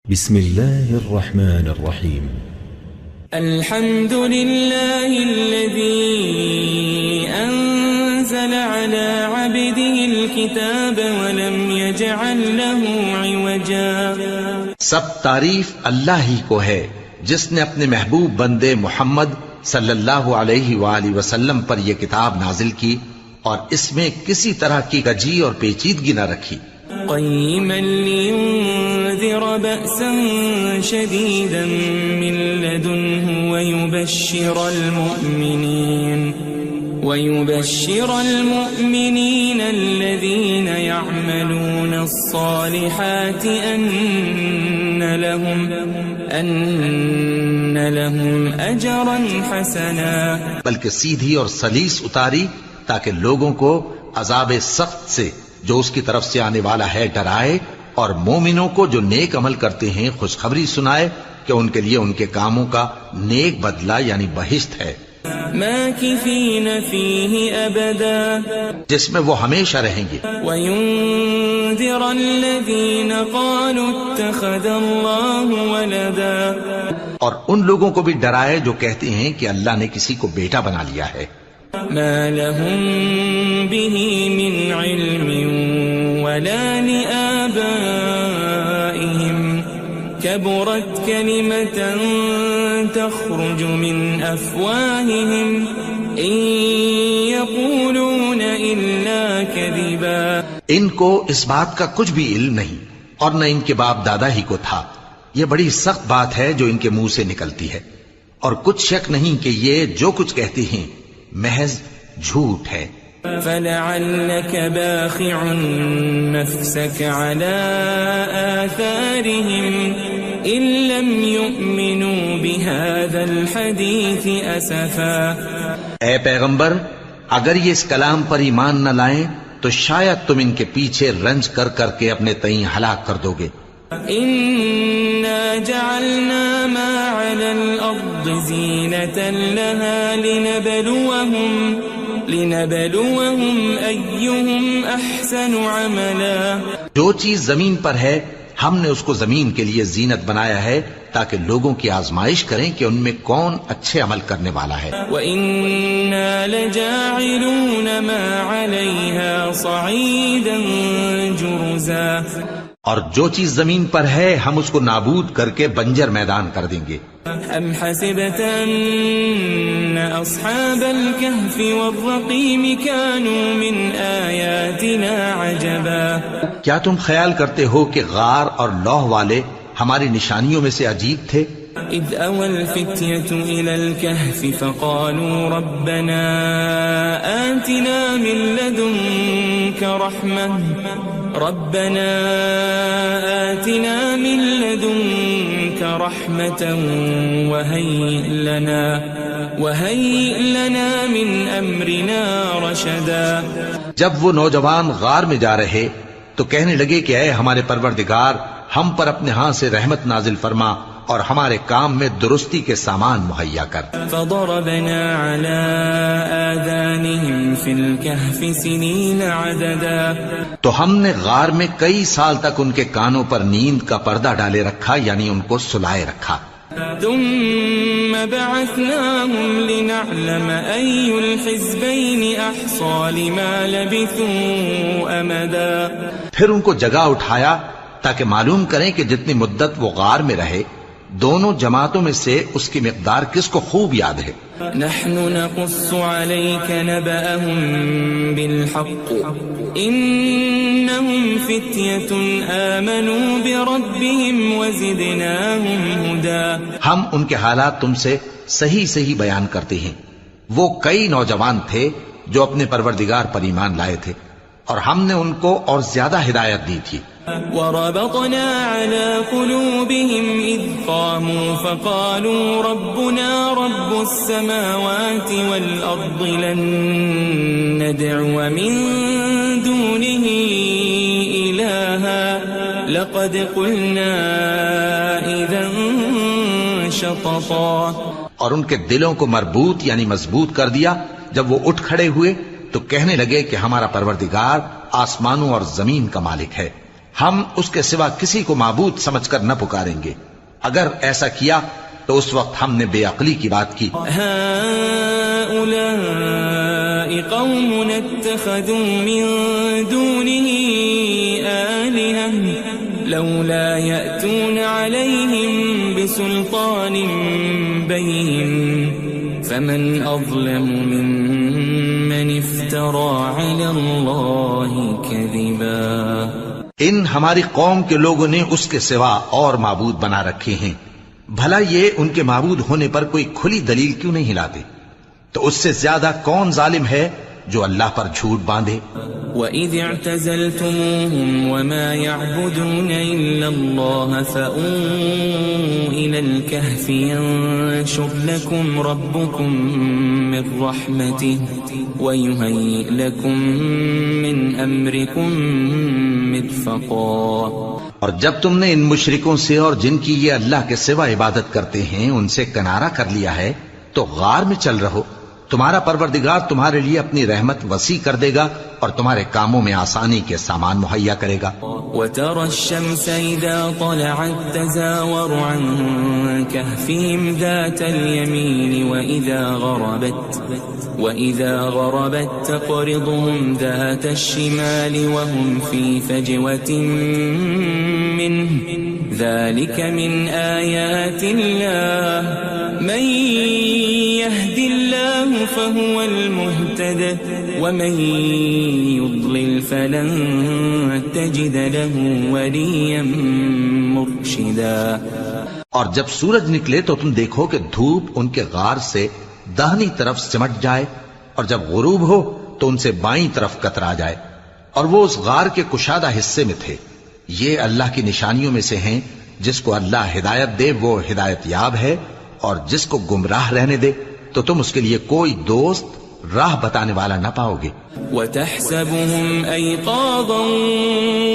بسم الله الرحمن الرحيم. الحمد لله الذي أنزل على عبده الكتاب ولم يجعل له عوجا. سب تعریف اللہ ہی کو ہے جس نے اپنے محبوب بندے محمد صلی اللہ علیہ وآلہ وسلم پر یہ کتاب نازل کی اور اس میں کسی طرح کی کجی اور پیچیدگی نہ رکھی. قيما لينذر بأسا شديدا من لدنه ويبشر المؤمنين الذين يعملون الصالحات أن لهم أجرا حسنا. بلکہ سیدھی اور سلیس اتاری تاکہ لوگوں کو عذاب سخت سے جو اس کی طرف سے آنے والا ہے ڈرائے، اور مومنوں کو جو نیک عمل کرتے ہیں خوشخبری سنائے کہ ان کے لیے ان کے کاموں کا نیک بدلہ یعنی بہشت ہے، ماکثین فیہ ابدا، جس میں وہ ہمیشہ رہیں گے. وینذر الذین قالوا اتخذ اللہ ولدا، اور ان لوگوں کو بھی ڈرائے جو کہتے ہیں کہ اللہ نے کسی کو بیٹا بنا لیا ہے. ما لهم به من علم ولا لآبائهم كبرت كلمة تخرج من أفواههم إن يقولون إلا كذبا. ان کو اس بات کا کچھ بھی علم نہیں اور نہ ان کے باپ دادا ہی کو تھا. یہ بڑی سخت بات ہے جو ان کے منہ سے نکلتی ہے، اور کچھ شک نہیں کہ یہ جو کچھ کہتے ہیں محض جھوٹ ہے. فلعلك باخع نفسك على آثارهم إن لم يؤمنوا بهذا الحديث أسفا. اے پیغمبر، اگر یہ اس کلام پر ایمان نہ لائیں تو شاید تم ان کے پیچھے رنج کر کر کے اپنے تئیں ہلاک کر دو گے. إنا جعلنا ما على الأرض زينة لها لنبلوهم أيهم أحسن عملا. جو چیز زمین پر ہے ہم نے اس کو زمین کے لیے زینت بنایا ہے تاکہ لوگوں کی آزمائش کریں کہ ان میں کون اچھے عمل کرنے والا ہے. وَإِنَّا لَجَاعِلُونَ مَا عَلَيْهَا صَعِيدًا جُرُزًا. اور جو چیز زمین پر ہے ہم اس کو نابود کر کے بنجر میدان کر دیں گے. ام حسبت ان اصحاب الكهف والرقيم كانوا من آیاتنا عجبا. کیا تم خیال کرتے ہو کہ غار اور لوح والے ہماری نشانیوں میں سے عجیب تھے؟ اذ اوى الفتية الى الكهف فقالوا ربنا آتنا من لدنك رحمة وهيئ لنا من أمرنا رشدا. جب وہ نوجوان غار میں جا رہے تو کہنے لگے کہ اے ہمارے پروردگار، ہم پر اپنے ہاں سے رحمت نازل فرما اور ہمارے کام میں درستی کے سامان مہیا کر. فضربنا على آذانهم في الكهف سنين عددا. تو ہم نے غار میں کئی سال تک ان کے کانوں پر نیند کا پردہ ڈالے رکھا، یعنی ان کو سلائے رکھا. ثم بعثناهم لنعلم أي الحزبين أحصى لما لبثوا أمدا. پھر ان کو جگہ اٹھایا تاکہ معلوم کریں کہ جتنی مدت وہ غار میں رہے دونوں جماعتوں میں سے اس کی مقدار کس کو خوب یاد ہے. نحن نقص عليك نبأهم بالحق إنهم فتية آمنوا بربهم وزدناهم هدى. ہم ان کے حالات تم سے صحیح بیان کرتے ہیں. وہ کئی نوجوان تھے جو اپنے پروردگار پر ایمان لائے تھے اور ہم نے ان کو اور زیادہ ہدایت دی تھی. وربطنا على قلوبهم إذ قاموا فقالوا ربنا رب السماوات والأرض لن ندعو من دونه إلها لقد قلنا إذا شططا. اور ان کے دلوں کو مربوط یعنی مضبوط کر دیا. جب وہ اٹھ کھڑے ہوئے تو کہنے لگے کہ ہمارا پروردگار آسمانوں اور زمین کا مالک ہے، ہم اس کے سوا کسی کو معبود سمجھ کر نہ پکاریں گے. اگر ایسا کیا تو اس وقت ہم نے بے عقلی کی بات کی. هؤلاء قوم اتخذوا من دونه آلهة لولا يأتون عليهم بسلطان بين فمن أظلم ممن افترى على الله كذبا. ان ہماری قوم کے لوگوں نے اس کے سوا اور معبود بنا رکھے ہیں. بھلا یہ ان کے معبود ہونے پر کوئی کھلی دلیل کیوں نہیں لاتے؟ تو اس سے زیادہ کون ظالم ہے جو اللہ پر جھوٹ باندھے؟ وَإِذِ اعْتَزَلْتُمُوهُمْ وَمَا يَعْبُدُونَ إِلَّا اللَّهَ فَأْوُوا إِلَى الْكَهْفِ يَنشُرْ لَكُمْ رَبُّكُمْ مِنْ رَحْمَتِهِ وَيُهَيِّئْ لَكُمْ مِنْ أَمْرِكُمْ مِرْفَقًا. اور جب تم نے ان مشرکوں سے اور جن کی یہ اللہ کے سوا عبادت کرتے ہیں ان سے کنارہ کر لیا ہے تو غار میں چل رہو. تمہارا پروردگار تمہارے لیے اپنی رحمت وسیع کر دے گا اور تمہارے کاموں میں آسانی کے سامان مہیا کرے گا. وَتَرَى الشَّمْسَ إِذَا طَلَعَتْ تَزَاوَرُ عَنْ كَهْفِهِمْ ذَاتَ الْيَمِينِ وَإِذَا غَرَبَتْ تَقْرِضُهُمْ ذَاتَ الشِّمَالِ وَهُمْ فِي فَجْوَةٍ مِّنْهُ ذَلِكَ مِنْ آيَاتِ اللَّهِ مَنْ يَهْدِ اللَّهُ فَهُوَ الْمُهْتَدِ وَمَنْ يُضْلِلْ فَلَنْ تَجِدَ لَهُ وَلِيًّا مُرْشِدًا. اور جب سورج نکلے تو تم دیکھو کہ دھوپ ان کے غار سے داہنی طرف سمٹ جائے اور جب غروب ہو تو ان سے بائیں طرف کترا جائے اور وہ اس غار کے کشادہ حصے میں تھے. یہ اللہ کی نشانیوں میں سے ہیں. جس کو اللہ ہدایت دے وہ ہدایت یاب ہے اور جس کو گمراہ رہنے دے تو تم اس کے لیے کوئی دوست راہ بتانے والا نہ پاؤ گے. وَتَحْسَبُهُمْ أَيْقَاظًا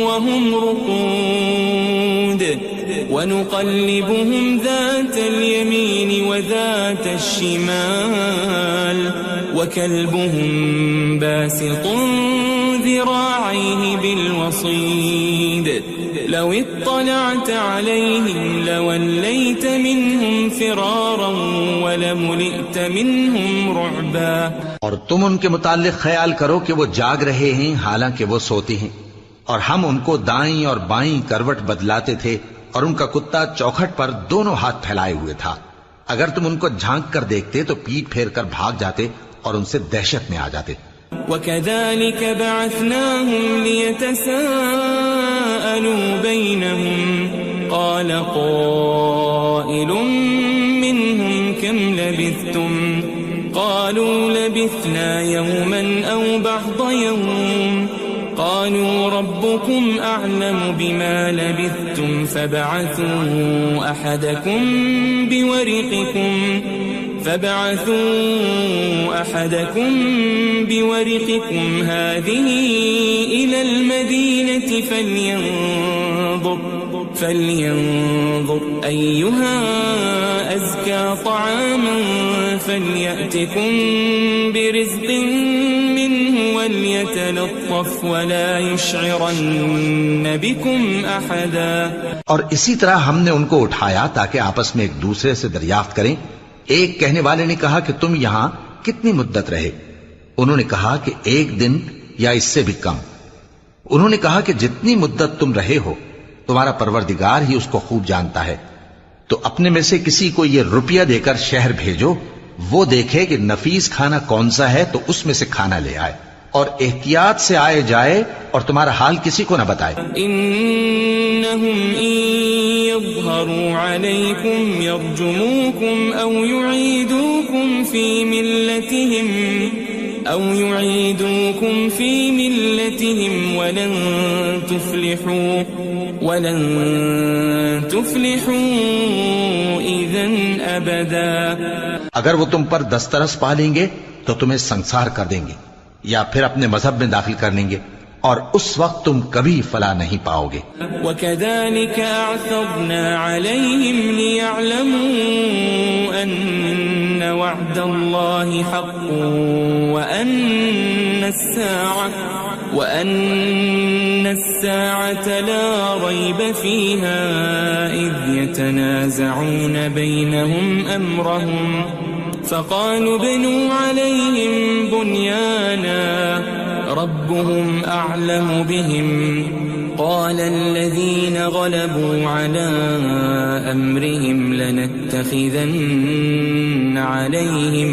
وَهُمْ رُقُودٌ وَنُقَلِّبُهُمْ ذَاتَ الْيَمِينِ وَذَاتَ الشِّمَالِ وَكَلْبُهُمْ بَاسِطٌ ذِرَاعَيْهِ بِالْوَصِيدِ لَوِ اطَّلَعْتَ عَلَيْهِمْ لَوَلَّيْتَ مِنْهُمْ فِرَارًا وَلَمُلِئْتَ مِنْهُمْ رُعْبًا. اور تم ان کے متعلق خیال کرو کہ وہ جاگ رہے ہیں حالانکہ وہ سوتے ہیں اور ہم ان کو دائیں اور بائیں کروٹ بدلاتے تھے اور ان کا کتا چوکھٹ پر دونوں ہاتھ پھیلائے ہوئے تھا. اگر تم ان کو جھانک کر دیکھتے تو پیٹ پھیر کر بھاگ جاتے اور ان سے دہشت میں آ جاتے. وَكَذَلِكَ بَعَثْنَاهُمْ لِيَتَسَاءَلُوا بَيْنَهُمْ قَالَ قَائِلٌ مِّنْهُمْ كَمْ لَبِثْتُمْ قَالُوا لَبِثْنَا يَوْمًا أَوْ بَعْضَ يَوْمٍ قَالُوا رَبُّكُمْ أَعْلَمُ بِمَا لَبِثْتُمْ فَابْعَثُوا أَحَدَكُمْ بِوَرِقِكُمْ هَذِهِ إِلَى الْمَدِينَةِ فَلْيَنظُرْ أَيُّهَا أَزْكَى طَعَامًا فَلْيَأْتِكُمْ بِرِزْقٍ مِّنْهُ وَلْيَتَلَطَّفْ وَلَا يُشْعِرَنَّ بِكُمْ أَحَدًا. اور اسی طرح ہم نے ان کو اٹھایا تاکہ آپس میں ایک دوسرے سے دریافت کریں. ایک کہنے والے نے کہا کہ تم یہاں کتنی مدت رہے؟ انہوں نے کہا کہ 1 دن یا اس سے بھی کم. انہوں نے کہا کہ جتنی مدت تم رہے ہو تمہارا پروردگار ہی اس کو خوب جانتا ہے. تو اپنے میں سے کسی کو یہ روپیہ دے کر شہر بھیجو، وہ دیکھے کہ نفیس کھانا کون سا ہے تو اس میں سے کھانا لے آئے اور احتیاط سے آئے جائے اور تمہارا حال کسی کو نہ بتائے. إنهم إن يظهروا عليكم يرجموكم أو يعيدوكم في ملتهم ولن تفلحوا إذا أبدا. اگر وہ تم پر دسترس پا لیں گے تو تمہیں سنسار کر دیں گے یا پھر اپنے مذہب میں داخل کر لیں گے اور اس وقت تم کبھی فلاح نہیں پاؤ گے. وَكَذَلِكَ أَعْثَرْنَا عَلَيْهِمْ لِيَعْلَمُوا أَنَّ وَعْدَ اللَّهِ حَقٌّ وَأَنَّ وأن الساعة لا ريب فيها إذ يتنازعون بينهم أمرهم فقالوا ابنوا عليهم بنيانا ربهم أعلم بهم قال الذين غلبوا على أمرهم لنتخذن عليهم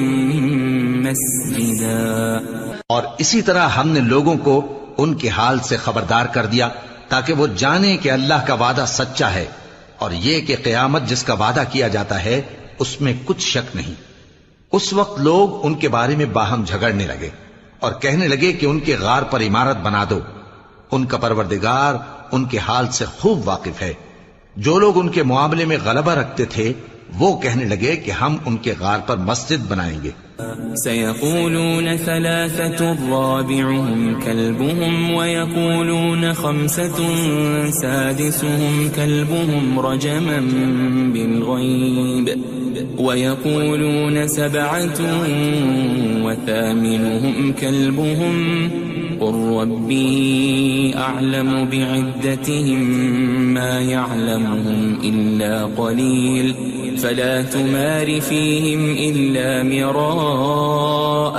مسجدا. اور اسی طرح ہم نے لوگوں کو ان کے حال سے خبردار کر دیا تاکہ وہ جانیں کہ اللہ کا وعدہ سچا ہے اور یہ کہ قیامت جس کا وعدہ کیا جاتا ہے اس میں کچھ شک نہیں. اس وقت لوگ ان کے بارے میں باہم جھگڑنے لگے اور کہنے لگے کہ ان کے غار پر عمارت بنا دو. ان کا پروردگار ان کے حال سے خوب واقف ہے. جو لوگ ان کے معاملے میں غلبہ رکھتے تھے وہ کہنے لگے کہ ہم ان کے غار پر مسجد بنائیں گے. سيقولون ثلاثة رابعهم كلبهم ويقولون خمسة سادسهم كلبهم رجما بالغيب ويقولون سبعة وثامنهم كلبهم قل ربي أعلم بعدتهم ما يعلمهم إلا قليل فلا تمار فيهم إلا مراء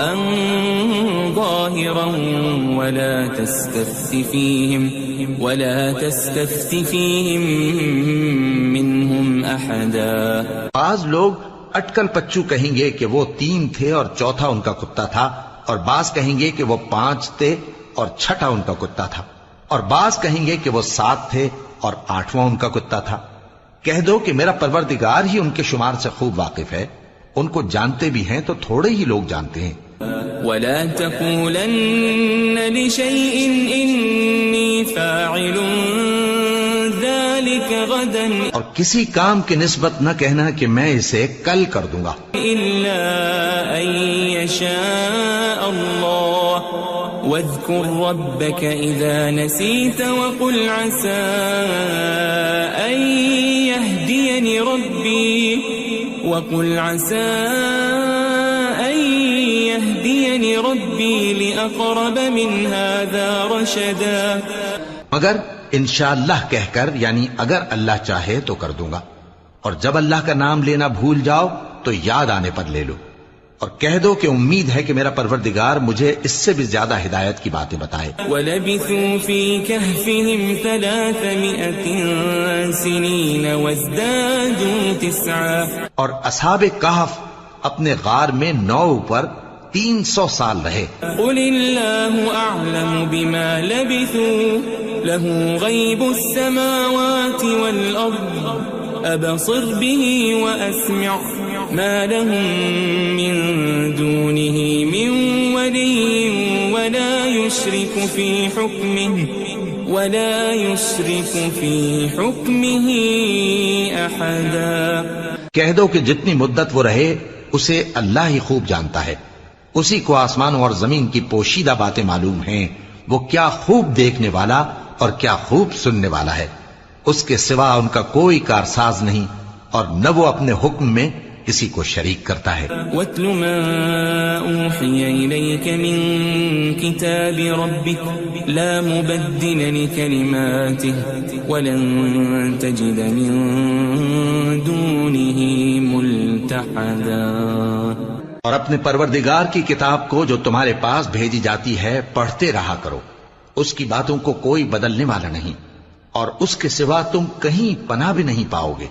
ظاهرا ولا تستفت فيهم منهم أحدا. بعض لوگ اٹکل پچو کہیں گے کہ وہ 3 تھے اور چوتھا ان کا کتا تھا، اور بعض کہیں گے کہ وہ 5 تھے اور چھٹا ان کا کتا تھا، اور بعض کہیں گے کہ وہ 7 تھے اور 8واں ان کا کتا تھا. کہہ دو کہ میرا پروردگار ہی ان کے شمار سے خوب واقف ہے، ان کو جانتے بھی ہیں تو تھوڑے ہی لوگ جانتے ہیں. ولا تقولن لشيء إني فاعل ذلك غدا اور کسی کام کی نسبت نہ کہنا کہ میں اسے کل کر دوں گا إلا أن يشاء الله واذكر ربك إذا نسيت وقل عسى أن يهديني ربي لأقرب من هذا رشدا. مگر انشاءاللہ کہہ کر، یعنی اگر اللہ چاہے تو کر دوں گا، اور جب اللہ کا نام لینا بھول جاؤ تو یاد آنے پر لے لو، اور کہہ دو کہ امید ہے کہ میرا پروردگار مجھے اس سے بھی زیادہ ہدایت کی باتیں بتائے. وَلَبِثُوا فِي كَهْفِهِمْ 300 سِنِينَ وَازْدَادُوا 9. اور اصحاب کہف اپنے غار میں 9 پر 300 سال رہے. قُلِ اللَّهُ أَعْلَمُ بِمَا لَبِثُوا لَهُ غَيْبُ السَّمَاوَاتِ وَالْأَرْضِ أَبْصِرْ بِهِ وَأَسْمِعْ مَا لَهُم مِّن دُونِهِ مِن وَلِيٍّ وَلَا يُشْرِكُ فِي حُكْمِهِ أَحَدًا. کہہ دو کہ جتنی مدت وہ رہے اسے اللہ ہی خوب جانتا ہے، اسی کو آسمانوں اور زمین کی پوشیدہ باتیں معلوم ہیں. وہ کیا خوب دیکھنے والا اور کیا خوب سننے والا ہے. اس کے سوا ان کا کوئی کارساز نہیں، اور نہ وہ اپنے حکم میں کسی کو شریک کرتا ہے. وَاتْلُ مَا أُوحِيَ إِلَيْكَ مِن كِتَابِ رَبِّكَ لَا مُبَدِّلَ لِكَلِمَاتِهِ وَلَن تَجِدَ مِن دُونِهِ مُلْتَحَدًا. اور اپنے پروردگار کی کتاب کو جو تمہارے پاس بھیجی جاتی ہے پڑھتے رہا کرو، اس کی باتوں کو کوئی بدلنے والا نہیں، اور اس کے سوا تم کہیں پناہ بھی نہیں پاؤ گے.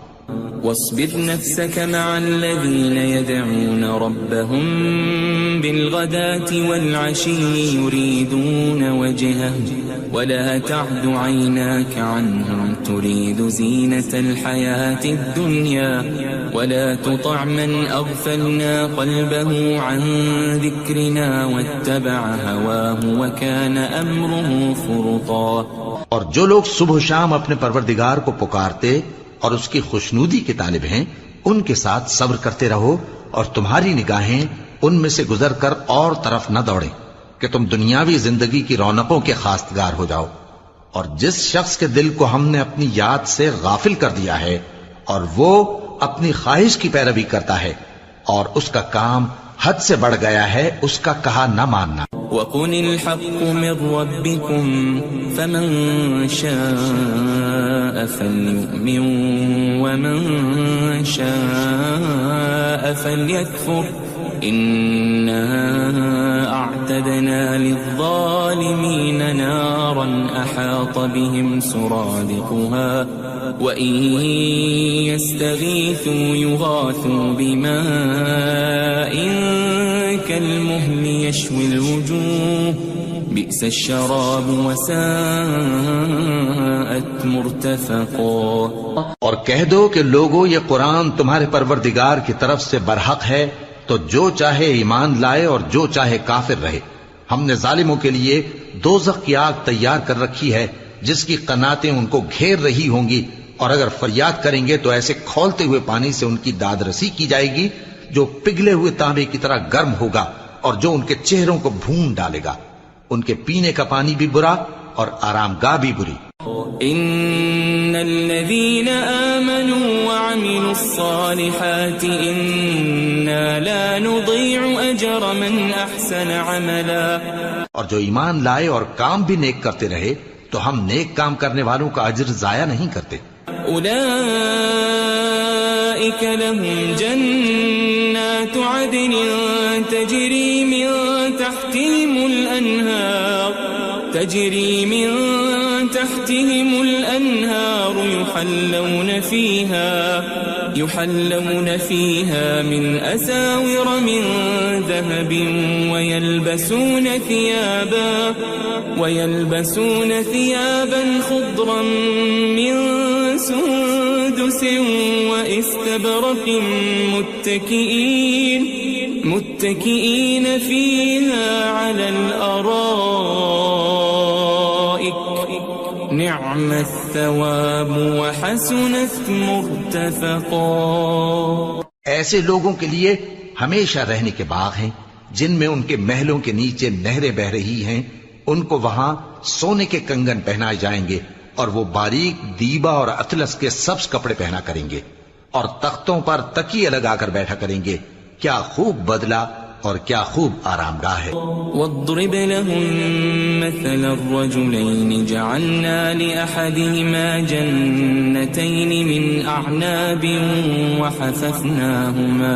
واصبر نفسك مع الذين يدعون ربهم بالغداة والعشي يريدون وجهه ولا تعد عيناك عنهم تريد زينة الحياة الدنيا ولا تطع من أغفلنا قلبه عن ذكرنا واتبع هواه وكان أمره فرطا. اور جو لوگ صبح و شام اپنے پروردگار کو پکارتے اور اس کی خوشنودی کے طالب ہیں، ان کے ساتھ صبر کرتے رہو، اور تمہاری نگاہیں ان میں سے گزر کر اور طرف نہ دوڑیں کہ تم دنیاوی زندگی کی رونقوں کے خواستگار ہو جاؤ. اور جس شخص کے دل کو ہم نے اپنی یاد سے غافل کر دیا ہے اور وہ اپنی خواہش کی پیروی کرتا ہے اور اس کا کام حد سے بڑھ گیا ہے، اس کا کہا نہ ماننا. وقل الحق من ربكم فمن شاء فليؤمن ومن شاء فليكفر إنا أعتدنا للظالمين نارا أحاط بهم سرادقها وإن يستغيثوا يغاثوا بماء كالمهل يشوي الوجوه بئس الشراب وساءت مرتفقا. اور کہہ دو کہ لوگو یہ قرآن تمہارے پروردگار کی طرف سے برحق ہے، تو جو چاہے ایمان لائے اور جو چاہے کافر رہے. ہم نے ظالموں کے لیے دوزخ کی آگ تیار کر رکھی ہے جس کی قناتیں ان کو گھیر رہی ہوں گی، اور اگر فریاد کریں گے تو ایسے کھولتے ہوئے پانی سے ان کی داد رسی کی جائے گی جو پگھلے ہوئے تانبے کی طرح گرم ہوگا اور جو ان کے چہروں کو بھون ڈالے گا. ان کے پینے کا پانی بھی برا اور آرام گاہ بھی بری. ان الذين آمنوا وعملوا الصالحات انا لا نضيع اجر من احسن عملا. اور جو ایمان لائے اور کام بھی نیک کرتے رہے تو ہم نیک کام کرنے والوں کا اجر ضائع نہیں کرتے. اولئك لهم جنات عدن تجري من تحتهم الأنهار يحلون فيها من أساور من ذهب ويلبسون ثيابا خضرا من سندس واستبرق متكئين فيها على الأرائك نعم الثواب وحسنت مرتفقا. ایسے لوگوں کے لیے ہمیشہ رہنے کے باغ ہیں جن میں ان کے محلوں کے نیچے نہریں بہ رہی ہیں. ان کو وہاں سونے کے کنگن پہنائے جائیں گے اور وہ باریک دیبا اور اطلس کے سبز کپڑے پہنا کریں گے اور تختوں پر تکیے لگا کر بیٹھا کریں گے. کیا خوب بدلہ اور کیا خوب آرام گاہ ہے. واضرب لهم مثل الرجلين جعلنا لأحدهما جنتين من أعناب وحففناهما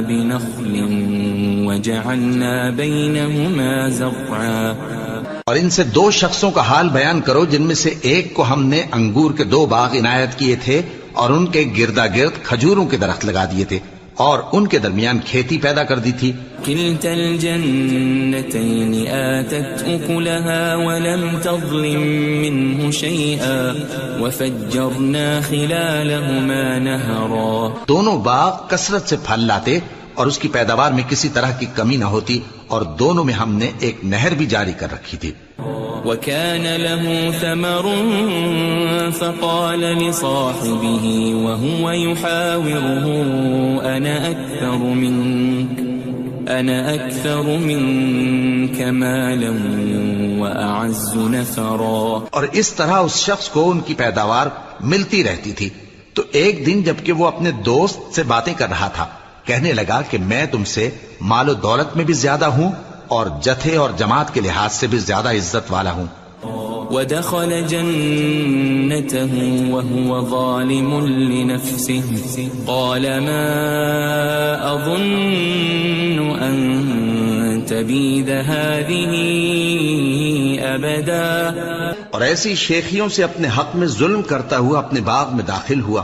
بنخل وجعلنا بينهما زرعا. اور ان سے دو شخصوں کا حال بیان کرو جن میں سے ایک کو ہم نے انگور کے 2 باغ عنایت کیے تھے اور ان کے گردا گرد کھجوروں کے درخت لگا دیے تھے اور ان کے درمیان کھیتی پیدا کر دی تھی. كلتا الجنتين آتت أكلها ولم تظلم منه شيئا وفجرنا خلالهما نهرا. دونوں باغ کثرت سے پھل لاتے اور اس کی پیداوار میں کسی طرح کی کمی نہ ہوتی اور دونوں میں ہم نے ایک نہر بھی جاری کر رکھی تھی. وكان له ثمر فقال لصاحبه وهو يحاوره أنا أكثر منك مالا وأعز نفرا. اور اس طرح اس شخص کو ان کی پیداوار ملتی رہتی تھی. تو ایک دن جبکہ وہ اپنے دوست سے باتیں کر رہا تھا کہنے لگا کہ میں تم سے مال و دولت میں بھی زیادہ ہوں اور جتھے اور جماعت کے لحاظ سے بھی زیادہ عزت والا ہوں. ودخل جنته وهو ظالم لنفسه قال ما أظن أن تبيد هذه أبدا. اور ایسی شیخیوں سے اپنے حق میں ظلم کرتا ہوا اپنے باغ میں داخل ہوا.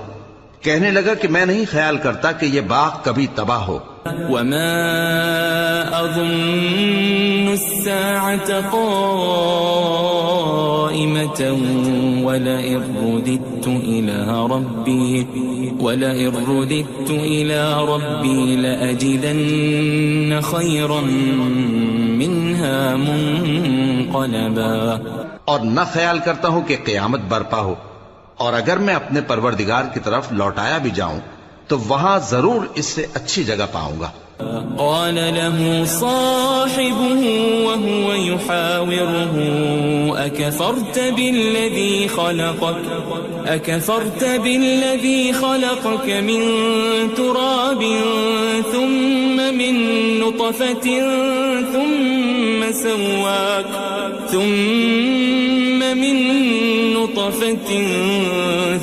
کہنے لگا کہ میں نہیں خیال کرتا کہ یہ باغ کبھی تباہ ہو. وما أظن الساعة قائمة ولئن رددت إلى ربي لأجدن خيرا منها منقلبا. اور نہ خیال کرتا ہوں کہ قیامت برپا ہو اور اگر میں اپنے پروردگار کی طرف لوٹایا بھی جاؤں تو وہاں ضرور اس سے اچھی جگہ پاؤں گا. قال له صاحبه وهو يحاوره أكفرت بالذي خلقك من تراب ثم من نطفة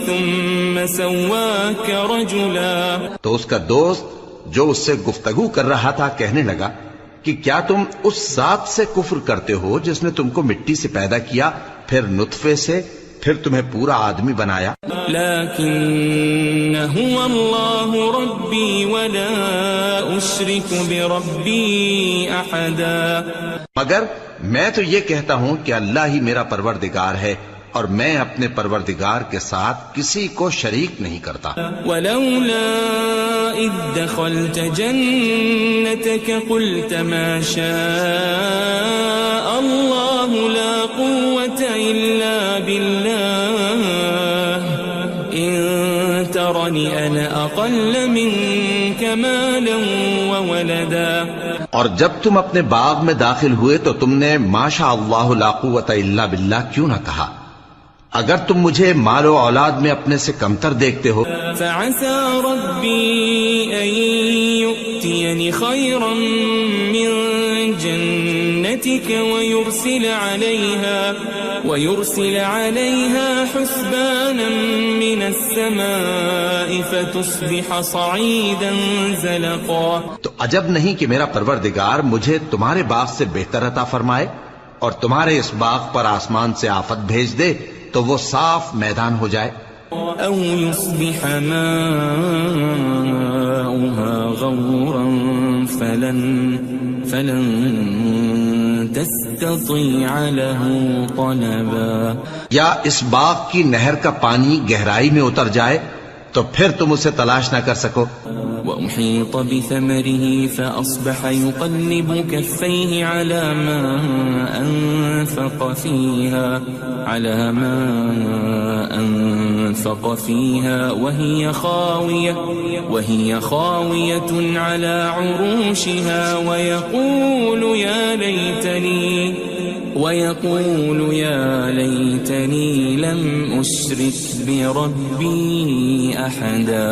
ثم سواك رجلا. تو اس کا دوست جو اس سے گفتگو کر رہا تھا کہنے لگا کہ کیا تم اس ذات سے کفر کرتے ہو جس نے تم کو مٹی سے پیدا کیا، پھر نطفے سے، پھر تمہیں پورا آدمی بنایا. لیکن هو اللہ ربی ولا اشرک بربی احدا. مگر میں تو یہ کہتا ہوں کہ اللہ ہی میرا پروردگار ہے اور میں اپنے پروردگار کے ساتھ کسی کو شریک نہیں کرتا. ولولا اذ دخلت جنتك قلت ما شاء الله لا قوة الا بالله ان ترني انا اقل منك مالا وولدا. اور جب تم اپنے باغ میں داخل ہوئے تو تم نے ما شاء اللہ لا قوت الا باللہ کیوں نہ کہا؟ اگر تم مجھے مال و اولاد میں اپنے سے کمتر دیکھتے ہو. فعسى ربي أن يؤتيني خيرا من جنتك ويرسل عليها حسبانا من السماء فتصبح صعيدا زلقا. تو عجب نہیں کہ میرا پروردگار مجھے تمہارے باغ سے بہتر عطا فرمائے اور تمہارے اس باغ پر آسمان سے آفت بھیج دے تو وہ صاف میدان ہو جائے. او يصبح ماؤها غورا فلن تستطيع له طلبا. یا اس باغ کی نہر کا پانی گہرائی میں اتر جائے تو پھر تم اسے تلاش نہ کر سکو. وأحيط بثمره فأصبح يقلب كفيه على ما أنفق فيها وهي خاوية على عروشها ويقول يا ليتني لم أشرك بربي أحدا.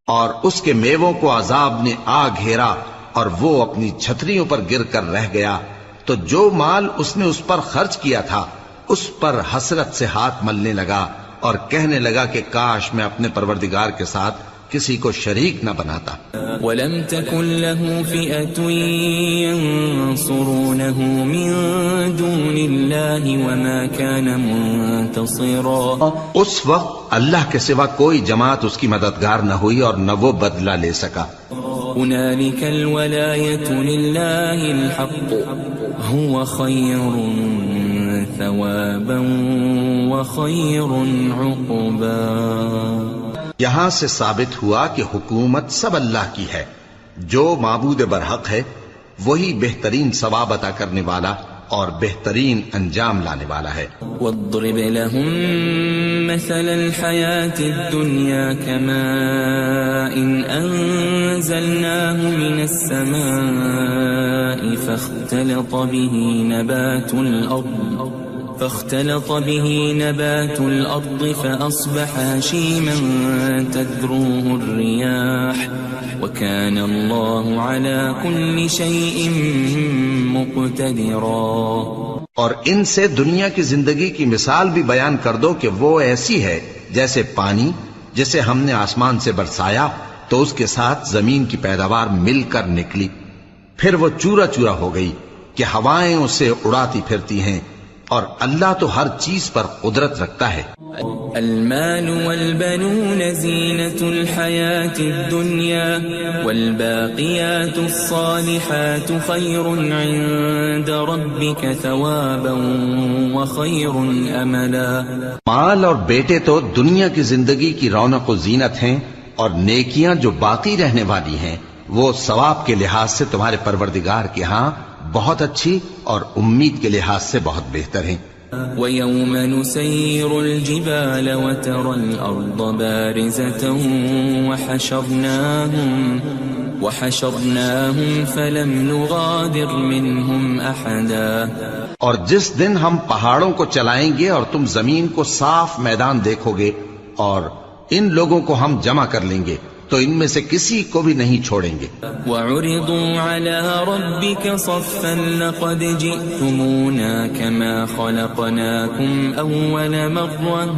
اور اس کے میووں کو عذاب نے آ گھیرا اور وہ اپنی چھتریوں پر گر کر رہ گیا. تو جو مال اس نے اس پر خرچ کیا تھا اس پر حسرت سے ہاتھ ملنے لگا اور کہنے لگا کہ کاش میں اپنے پروردگار کے ساتھ کسی کو شریک نہ بناتا. وَلَمْ تَكُنْ لَهُ فِئَةٌ يَنصُرُونَهُ مِن دُونِ اللَّهِ وَمَا كَانَ مُنتَصِرًا. اس وقت اللہ کے سوا کوئی جماعت اس کی مددگار نہ ہوئی اور نہ وہ بدلہ لے سکا. هُنَالِكَ الْوَلَایَةُ لِلَّهِ الْحَقُّ هُوَ خَيْرٌ ثَوَابًا وَخَيْرٌ عُقْبًا. یہاں سے ثابت ہوا کہ حکومت سب اللہ کی ہے. جو معبود برحق ہے وہی بہترین ثواب عطا کرنے والا اور بہترین انجام لانے والا ہے. وَاضْرِبْ لَهُم مَّثَلَ الْحَيَاةِ الدُّنْيَا كَمَاءٍ أَنزَلْنَاهُ مِنَ السَّمَاءِ فاختلط به نبات الأرض فأصبح هشيما تذروه الرياح وكان الله على كل شيء مقتدرا. اور ان سے دنیا کی زندگی کی مثال بھی بیان کر دو کہ وہ ایسی ہے جیسے پانی جسے ہم نے آسمان سے برسایا تو اس کے ساتھ زمین کی پیداوار مل کر نکلی، پھر وہ چورا چورا ہو گئی کہ ہوائیں اسے اڑاتی پھرتی ہیں، اور اللہ تو ہر چیز پر قدرت رکھتا ہے. المال والبنون زینة الحیاة الدنیا والباقیات الصالحات خیر عند ربک ثوابا وخیر املا. مال اور بیٹے تو دنیا کی زندگی کی رونق و زینت ہیں، اور نیکیاں جو باقی رہنے والی ہیں وہ ثواب کے لحاظ سے تمہارے پروردگار کے ہاں بہت اچھی اور امید کے لحاظ سے بہت بہتر ہیں. وَيَوْمَ نُسَيِّرُ الْجِبَالَ وَتَرَى الْأَرْضَ بَارِزَةً وَحَشَرْنَاهُمْ فَلَمْ نُغَادِرْ مِنْهُمْ أَحَدًا. اور جس دن ہم پہاڑوں کو چلائیں گے اور تم زمین کو صاف میدان دیکھو گے اور ان لوگوں کو ہم جمع کر لیں گے تو ان میں سے کسی کو بھی نہیں چھوڑیں گے. وَعُرِضُوا عَلَى رَبِّكَ صَفًّا لَقَدْ جِئْتُمُونَا كَمَا خَلَقْنَاكُمْ أَوَّلَ مَرَّةٍ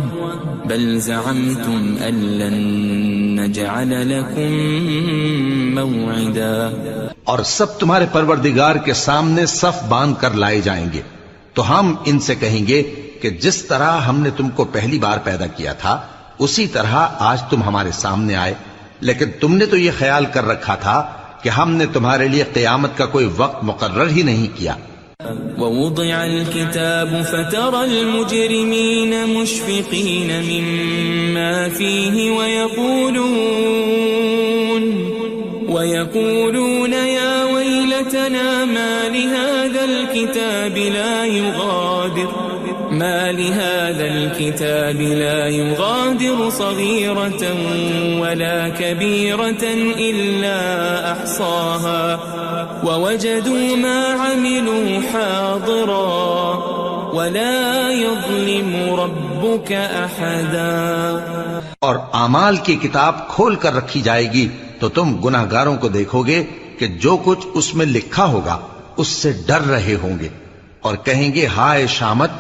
بَلْ زَعَمْتُمْ أَن لَّن نَّجْعَلَ لَكُم مَّوْعِدًا. اور سب تمہارے پروردگار کے سامنے صف باندھ کر لائے جائیں گے تو ہم ان سے کہیں گے کہ جس طرح ہم نے تم کو پہلی بار پیدا کیا تھا اسی طرح آج تم ہمارے سامنے آئے، لیکن تم نے تو یہ خیال کر رکھا تھا کہ ہم نے تمہارے لیے قیامت کا کوئی وقت مقرر ہی نہیں کیا. وَوُضِعَ الْكِتَابُ فَتَرَى الْمُجْرِمِينَ مُشْفِقِينَ مِمَّا فِيهِ وَيَقُولُونَ يَا وَيْلَتَنَا مَا لِهَذَا الْكِتَابِ لَا يُغَادِرُ صَغِيرَةً وَلَا كَبِيرَةً إِلَّا أَحْصَاهَا وَوَجَدُوا مَا عَمِلُوا حَاضِرًا وَلَا يَظْلِمُ رَبُّكَ أَحَدًا. اور اعمال کی کتاب کھول کر رکھی جائے گی تو تم گناہگاروں کو دیکھو گے کہ جو کچھ اس میں لکھا ہوگا اس سے ڈر رہے ہوں گے اور کہیں گے ہائے شامت،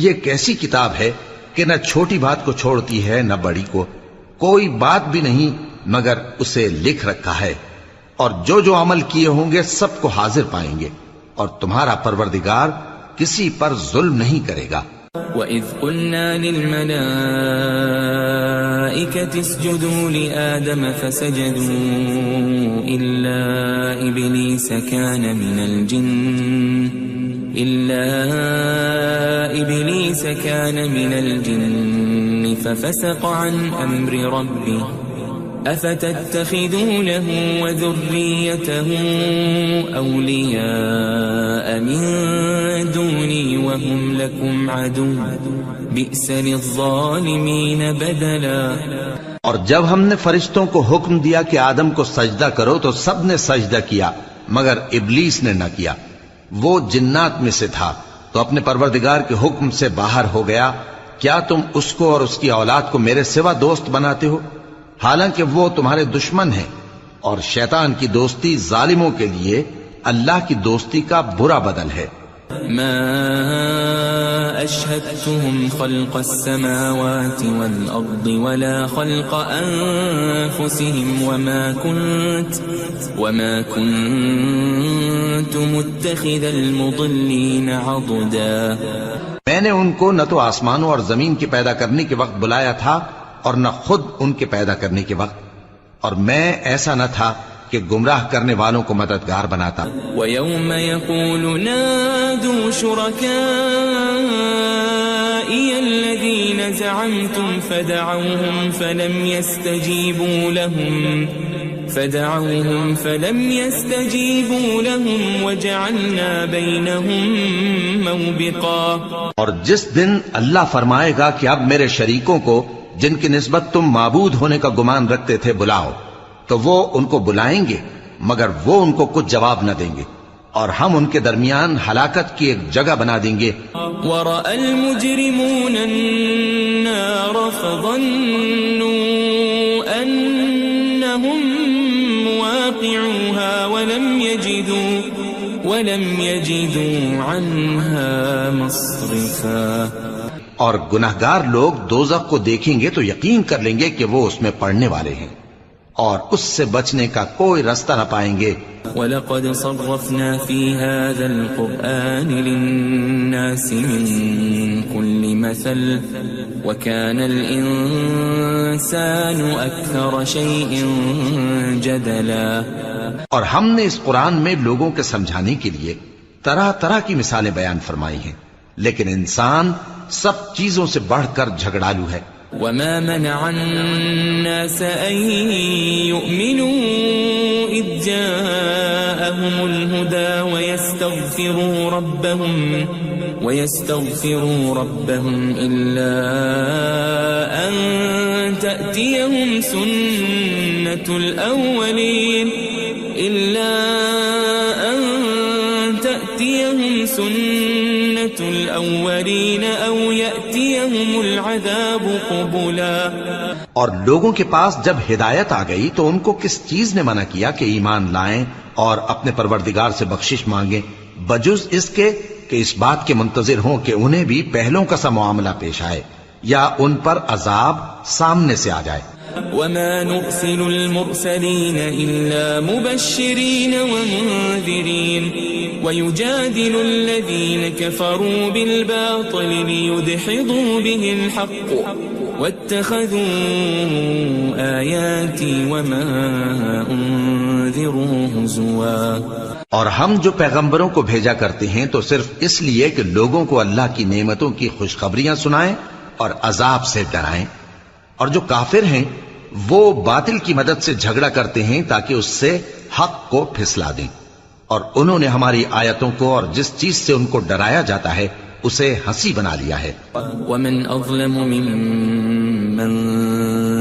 یہ کیسی کتاب ہے کہ نہ چھوٹی بات کو چھوڑتی ہے نہ بڑی کو، کوئی بات بھی نہیں مگر اسے لکھ رکھا ہے، اور جو جو عمل کیے ہوں گے سب کو حاضر پائیں گے، اور تمہارا پروردگار کسی پر ظلم نہیں کرے گا. وَإِذْ قُلْنَا لِلْمَلَائِكَةِ اسْجُدُوا لِآدَمَ فَسَجَدُوا إِلَّا إِبْلِيسَ كَانَ مِنَ الْجِنِّ فَفَسَقَ عَنْ أَمْرِ رَبِّهِ أَفَتَتَّخِذُونَهُ وَذُرِّيَّتَهُ أَوْلِيَاءَ مِن دُونِي وَهُمْ لَكُمْ عَدُوٌّ بِئْسَ لِلظَّالِمِينَ بَدَلًا. اور جب ہم نے فرشتوں کو حکم دیا کہ آدم کو سجدہ کرو تو سب نے سجدہ کیا مگر ابلیس نے نہ کیا، وہ جنات میں سے تھا تو اپنے پروردگار کے حکم سے باہر ہو گیا. کیا تم اس کو اور اس کی اولاد کو میرے سوا دوست بناتے ہو حالانکہ وہ تمہارے دشمن ہیں، اور شیطان کی دوستی ظالموں کے لیے اللہ کی دوستی کا برا بدل ہے. ما أشهدتهم خلق السماوات والأرض ولا خلق أنفسهم وما كنت متخذ المضلين عضدا. میں نے ان کو نہ تو آسمانوں اور زمین کے پیدا کرنے کے وقت بلایا تھا اور نہ خود ان کے پیدا کرنے کے وقت، اور میں ایسا نہ تھا کہ گمراہ کرنے والوں کو مددگار بناتا. وَيَوْمَ يَقُولُ نَادُوا شُرَكَائِيَ الَّذِينَ زَعَمْتُمْ فَدَعَوْهُمْ فَلَمْ يَسْتَجِيبُوا لَهُمْ وَجَعَلْنَا بَيْنَهُمْ مَوْبِقًا. اور جس دن اللہ فرمائے گا کہ اب میرے شریکوں کو جن کی نسبت تم معبود ہونے کا گمان رکھتے تھے بلاؤ، تو وہ ان کو بلائیں گے مگر وہ ان کو کچھ جواب نہ دیں گے، اور ہم ان کے درمیان ہلاکت کی ایک جگہ بنا دیں گے. وَرَأَى الْمُجْرِمُونَ النَّارَ فَظَنُّوا أَنَّهُمْ مُوَاقِعُوهَا وَلَمْ يَجِدُوا عَنْهَا مَصْرِفًا. اور گناہگار لوگ دوزخ کو دیکھیں گے تو یقین کر لیں گے کہ وہ اس میں پڑنے والے ہیں اور اس سے بچنے کا کوئی راستہ نہ پائیں گے. وَلَقَدْ صَرَّفْنَا فِي هَذَا الْقُرْآنِ لِلنَّاسِ مِنْ كُلِّ مَثَلٍ وَكَانَ الْإِنسَانُ أَكْثَرَ شَيْءٍ جَدَلًا. اور ہم نے اس قرآن میں لوگوں کے سمجھانے کے لیے طرح طرح کی مثالیں بیان فرمائی ہیں، لیکن انسان سب چیزوں سے بڑھ کر جھگڑالو ہے. وما منع الناس أن يؤمنوا إذ جاءهم الهدى ويستغفروا ربهم إلا أن تأتيهم سنة الأولين أو يأتيهم العذاب قبلا. اور لوگوں کے پاس جب ہدایت آ گئی تو ان کو کس چیز نے منع کیا کہ ایمان لائیں اور اپنے پروردگار سے بخشش مانگیں بجز اس کے کہ اس بات کے منتظر ہوں کہ انہیں بھی پہلوں کا سا معاملہ پیش آئے یا ان پر عذاب سامنے سے آ جائے. وما نرسل المرسلين إلا مبشرين ومنذرين ويجادل الذين كفروا بالباطل ليدحضوا به الحق واتخذوا آياتي وما أنذروا هزوا. اور ہم جو پیغمبروں کو بھیجا کرتے ہیں تو صرف اس لیے کہ لوگوں کو اللہ کی نعمتوں کی خوشخبریاں سنائیں اور عذاب سے ڈرائیں. اور جو کافر ہیں وہ باطل کی مدد سے جھگڑا کرتے ہیں تاکہ اس سے حق کو پھسلا دیں. اور انہوں نے ہماری آیتوں کو اور جس چیز سے ان کو ڈرایا جاتا ہے اسے ہنسی بنا لیا ہے. ومن أظلم ممن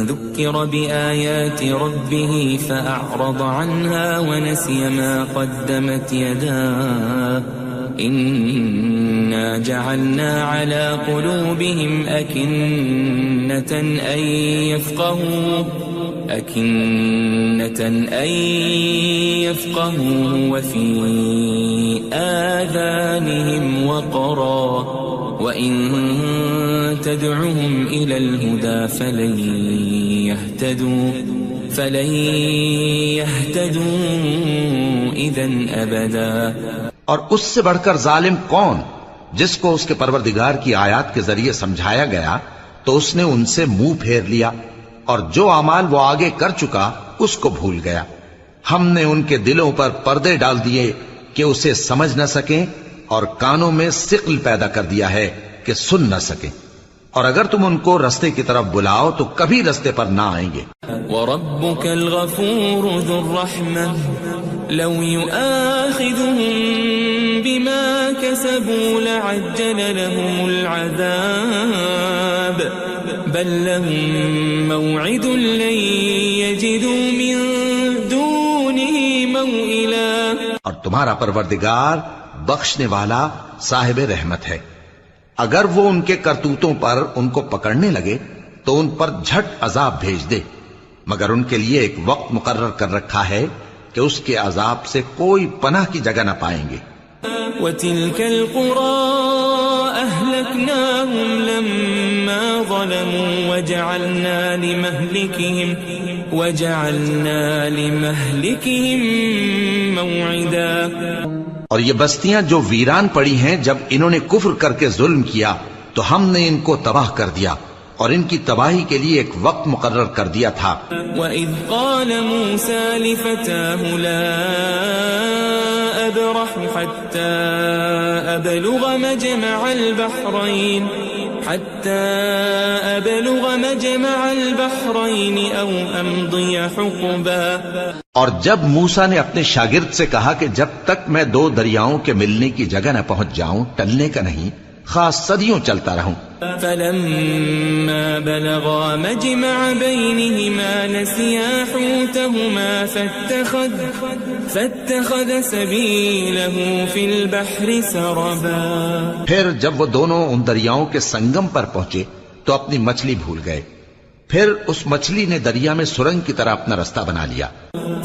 ذكر بآيات ربه فأعرض عنها ونسي ما قدمت يداه إنا جعلنا على قلوبهم أكنة أن يفقهوا وفي آذانهم وقرا وإن تدعهم إلى الهدى فلن يهتدوا إذا أبدا. اور اس سے بڑھ کر ظالم کون جس کو اس کے پروردگار کی آیات کے ذریعے سمجھایا گیا تو اس نے ان سے منہ پھیر لیا اور جو اعمال وہ آگے کر چکا اس کو بھول گیا. ہم نے ان کے دلوں پر پردے ڈال دیے کہ اسے سمجھ نہ سکیں اور کانوں میں ثقل پیدا کر دیا ہے کہ سن نہ سکیں. اور اگر تم ان کو رستے کی طرف بلاؤ تو کبھی رستے پر نہ آئیں گے. وَرَبُّكَ الْغَفُورُ ذُو الرَّحْمَةِ لَوْ يُؤَاخِذُهُم بِمَا كَسَبُوا لَعَجَّلَ لَهُمُ الْعَذَابَ بَل لَّهُم مَّوْعِدٌ لَّن يَجِدُوا مِن دُونِهِ مَوْئِلًا. اور تمہارا پروردگار بخشنے والا صاحب رحمت ہے. اگر وہ ان کے کرتوتوں پر ان کو پکڑنے لگے تو ان پر جھٹ عذاب بھیج دے مگر ان کے لیے ایک وقت مقرر کر رکھا ہے کہ اس کے عذاب سے کوئی پناہ کی جگہ نہ پائیں گے. وَتِلْكَ الْقُرَىٰ أَهْلَكْنَاهُمْ لَمَّا ظَلَمُوا وَجَعَلْنَا لِمَهْلِكِهِمْ مَوْعِدًا. اور یہ بستیاں جو ویران پڑی ہیں جب انہوں نے کفر کر کے ظلم کیا تو ہم نے ان کو تباہ کر دیا اور ان کی تباہی کے لیے ایک وقت مقرر کر دیا تھا. وَإِذْ قَالَ مُوسَى لِفَتَاهُ لَا أَبْرَحُ حَتَّى أَبْلُغَ مَجْمَعَ الْبَحْرَيْنِ أَوْ أَمْضِيَ حُقُبًا. اور جب موسیٰ نے اپنے شاگرد سے کہا کہ جب تک میں دو دریاؤں کے ملنے کی جگہ نہ پہنچ جاؤں ٹلنے کا نہیں خاص صدیوں چلتا رہوں. فَلَمَّا بَلَغَا مَجْمَعَ بَيْنِهِمَا نَسِيَا حُوتَهُمَا فَاتَّخَذَ سَبِيلَهُ فِي الْبَحْرِ سَرَبًا. پھر جب وہ دونوں ان دریاؤں کے سنگم پر پہنچے تو اپنی مچھلی بھول گئے. پھر اس مچھلی نے دریا میں سرنگ کی طرح اپنا رستہ بنا لیا.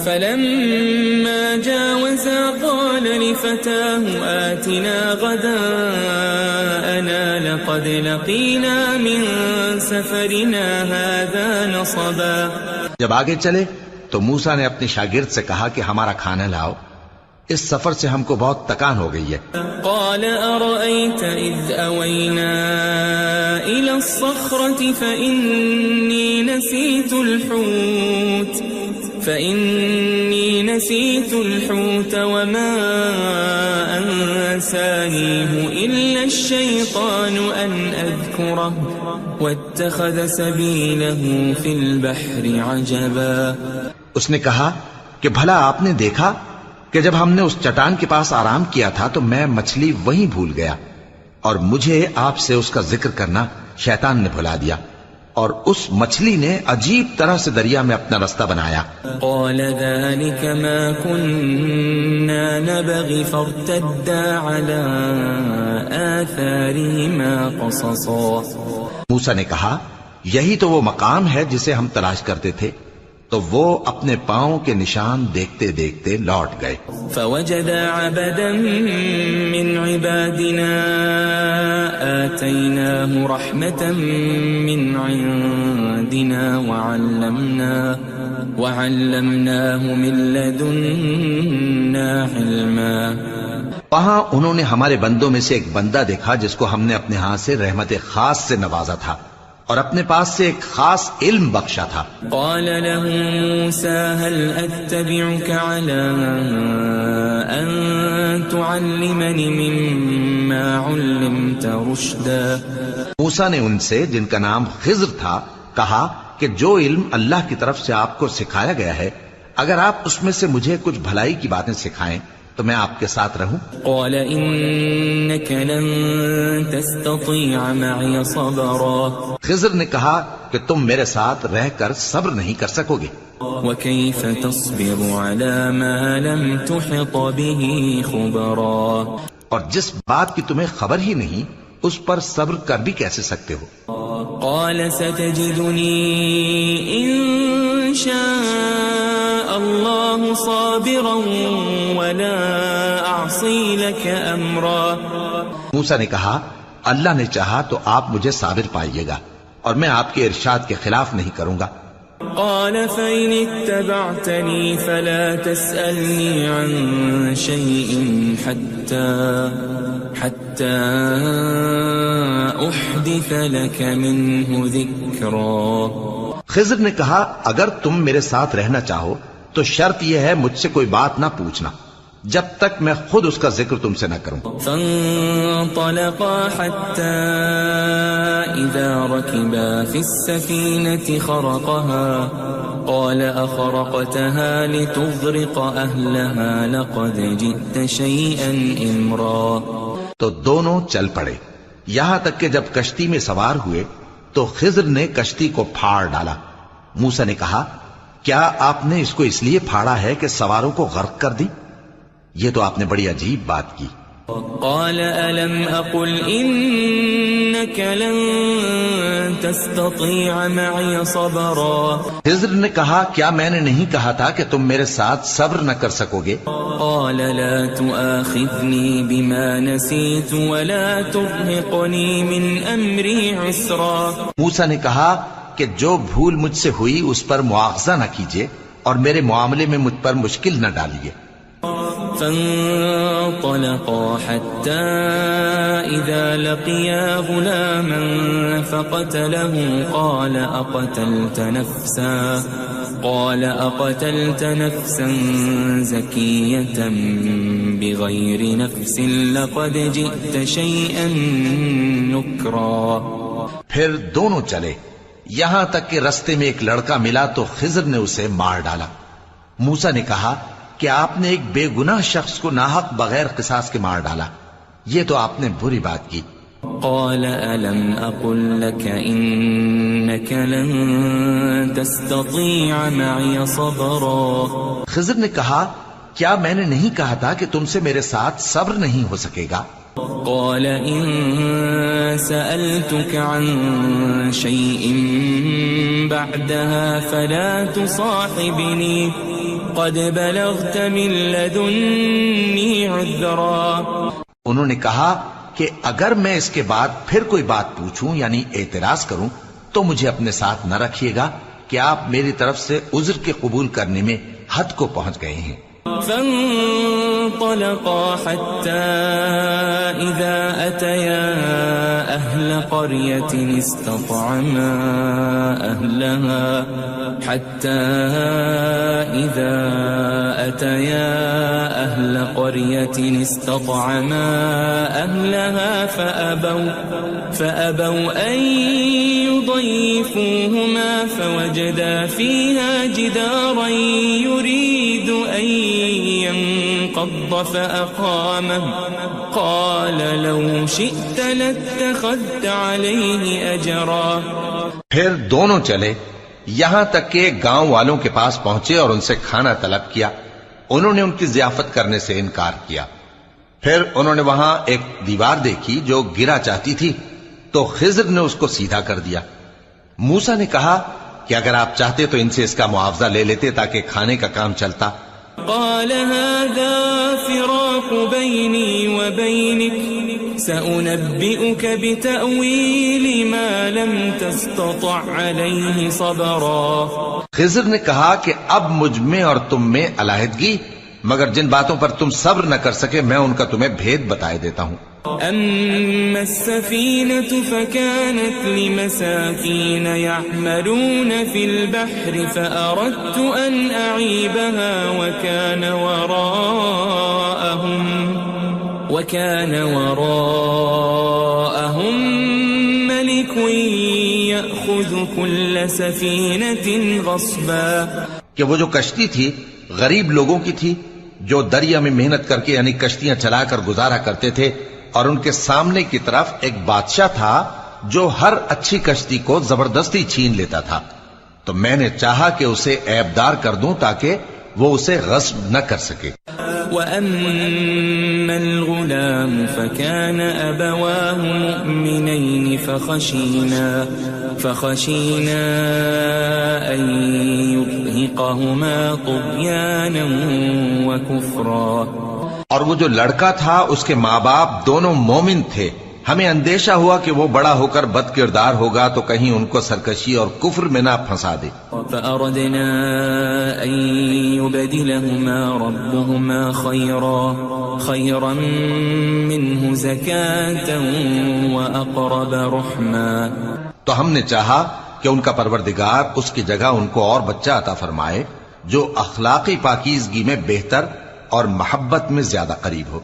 فَلَمَّا جَاوَزَا قَالَ لِفَتَاهُ آتِنَا غَدَاءَنَا لَقَدْ لَقِينَا مِن سَفَرِنَا هَذَا نَصَبًا. جب آگے چلے تو موسیٰ نے اپنے شاگرد سے کہا کہ ہمارا کھانا لاؤ اس سفر سے ہم کو بہت تکان ہو گئی ہے. قال أرأيت إذ أوينا إلى الصخرة فإني نسيت الحوت وما أنسانيه إلا الشيطان أن أذكره واتخذ سبيله في البحر عجبا. اس نے کہا کہ بھلا آپ نے دیکھا کہ جب ہم نے اس چٹان کے پاس آرام کیا تھا تو میں مچھلی وہیں بھول گیا اور مجھے آپ سے اس کا ذکر کرنا شیطان نے بھلا دیا اور اس مچھلی نے عجیب طرح سے دریا میں اپنا رستہ بنایا. قال ذلك ما كنا نبغي فارتدا على آثارهما قصصا. موسیٰ نے کہا یہی تو وہ مقام ہے جسے ہم تلاش کرتے تھے. تو وہ اپنے پاؤں کے نشان دیکھتے دیکھتے لوٹ گئے. فوجد عبدا من عبادنا آتيناه رحمة من عندنا وعلمناه من لدنا علما. وہاں انہوں نے ہمارے بندوں میں سے ایک بندہ دیکھا جس کو ہم نے اپنے ہاتھ سے رحمت خاص سے نوازا تھا اور اپنے پاس سے ایک خاص علم بخشا تھا. قال له موسى هل أتبعك على أن تعلمني مما علمت رشدا. موسیٰ نے ان سے جن کا نام خضر تھا کہا کہ جو علم اللہ کی طرف سے آپ کو سکھایا گیا ہے اگر آپ اس میں سے مجھے کچھ بھلائی کی باتیں سکھائیں تو میں آپ کے ساتھ رہوں. قال إنك لن تستطيع معي صبرا. خضر نے کہا کہ تم میرے ساتھ رہ کر صبر نہیں کر سکو گے. وكيف تصبر على ما لم تحط به خبرا. اور جس بات کی تمہیں خبر ہی نہیں اس پر صبر کر بھی کیسے سکتے ہو. قال ستجدني إن شاء الله صابرا ولا أعصي لك أمرا. موسیٰ نے کہا اللہ نے چاہا تو آپ مجھے صابر پائیے گا اور میں آپ کے ارشاد کے خلاف نہیں کروں گا. قال فإن اتبعتني فلا تسألني عن شيء حتى أحدث لك منه ذكرا. خضر نے کہا اگر تم میرے ساتھ رہنا چاہو تو شرط یہ ہے مجھ سے کوئی بات نہ پوچھنا جب تک میں خود اس کا ذکر تم سے نہ کروں. فانطلقا حتى إذا ركبا في السفينة خرقها قال أخرقتها لتغرق أهلها لقد جئت شيئا إمرا. تو دونوں چل پڑے یہاں تک کہ جب کشتی میں سوار ہوئے تو خضر نے کشتی کو پھاڑ ڈالا. موسیٰ نے کہا کیا آپ نے اس کو اس لیے پھاڑا ہے کہ سواروں کو غرق کر دی؟ یہ تو آپ نے بڑی عجیب بات کی. قال ألم أقل إنك لن تستطيع معي صبرا. خضر نے کہا کیا میں نے نہیں کہا تھا کہ تم میرے ساتھ صبر نہ کر سکو گے؟ قال لا تؤاخذني بما نسيت ولا ترهقني من أمري عسرا. موسیٰ نے کہا کہ جو بھول مجھ سے ہوئی اس پر مواخذہ نہ کیجیے اور میرے معاملے میں مجھ پر مشکل نہ ڈالیے. فانطلقا حتى إذا لقيا غلاما فقتله قال أقتلت نفسا زكية بغير نفس لقد جئت شيئا نكرا. پھر دونوں چلے یہاں تک کہ رستے میں ایک لڑکا ملا تو خضر نے اسے مار ڈالا. موسیٰ نے کہا کہ آپ نے ایک بے گناہ شخص کو ناحق بغیر قصاص کے مار ڈالا. یہ تو آپ نے بری بات کی. قال ألم أقل لك إنك لن تستطيع معي صبرا. خضر نے کہا کیا میں نے نہیں کہا تھا کہ تم سے میرے ساتھ صبر نہیں ہو سکے گا؟ قال إن سألتك عن شيء بعدها فلا تصاحبني قد بلغت من لدني عذرا. انہوں نے کہا کہ اگر میں اس کے بعد پھر کوئی بات پوچھوں یعنی اعتراض کروں تو مجھے اپنے ساتھ نہ رکھیے گا کہ آپ میری طرف سے عذر کے قبول کرنے میں حد کو پہنچ گئے ہیں. فانطلقا حتى إذا أتيا أهل قرية استطعما أهل قرية استطعما أهلها فأبوا أن يضيفوهما فوجدا فيها جدارا يريد أن ينقض فأقامه قال لو شئت لاتخذت عليه أجرا. پھر دونوں چلے یہاں تک کہ گاؤں والوں کے پاس پہنچے اور ان سے کھانا طلب کیا. انہوں نے ان کی ضیافت کرنے سے انکار کیا. پھر انہوں نے وہاں ایک دیوار دیکھی جو گرا چاہتی تھی تو خضر نے اس کو سیدھا کر دیا. موسیٰ نے کہا کہ اگر آپ چاہتے تو ان سے اس کا معاوضہ لے لیتے تاکہ کھانے کا کام چلتا. قال هذا فراق بيني وبينك سأنبئك بتأويل ما لم تستطع عليه صبرا. خضر نے کہا کہ اب مجھ میں اور تم میں علیحدگی، مگر جن باتوں پر تم صبر نہ کر سکے میں ان کا تمہیں بھید بتائے دیتا ہوں. أما السفينة فكانت لمساكين يعملون في البحر فأردت أن أعيبها وكان وراءهم ملك يأخذ كل سفينة غصبا. کہ وہ جو کشتی تھی غریب لوگوں کی تھی جو دریا میں محنت کر کے یعنی کشتیاں چلا کر گزارا کرتے تھے، اور ان کے سامنے کی طرف ایک بادشاہ تھا جو ہر اچھی کشتی کو زبردستی چھین لیتا تھا. تو میں نے چاہا کہ اسے عیبدار کر دوں تاکہ وہ اسے غصب نہ کر سکے. وَأَمَّا الْغُلَامُ فَكَانَ أَبَوَاهُ مُؤْمِنَيْنِ فَخَشِينَا أَن يُرْهِقَهُمَا طُغْيَانًا وَكُفْرًا. اور وہ جو لڑکا تھا اس کے ماں باپ دونوں مومن تھے، ہمیں اندیشہ ہوا کہ وہ بڑا ہو کر بد کردار ہوگا تو کہیں ان کو سرکشی اور کفر میں نہ پھنسا دے. فأردنا أن يبدلهما ربهما خيرا منه زكاة وأقرب رحما. تو ہم نے چاہا کہ ان کا پروردگار اس کی جگہ ان کو اور بچہ عطا فرمائے جو اخلاقی پاکیزگی میں بہتر اور محبت میں زیادہ قریب ہو.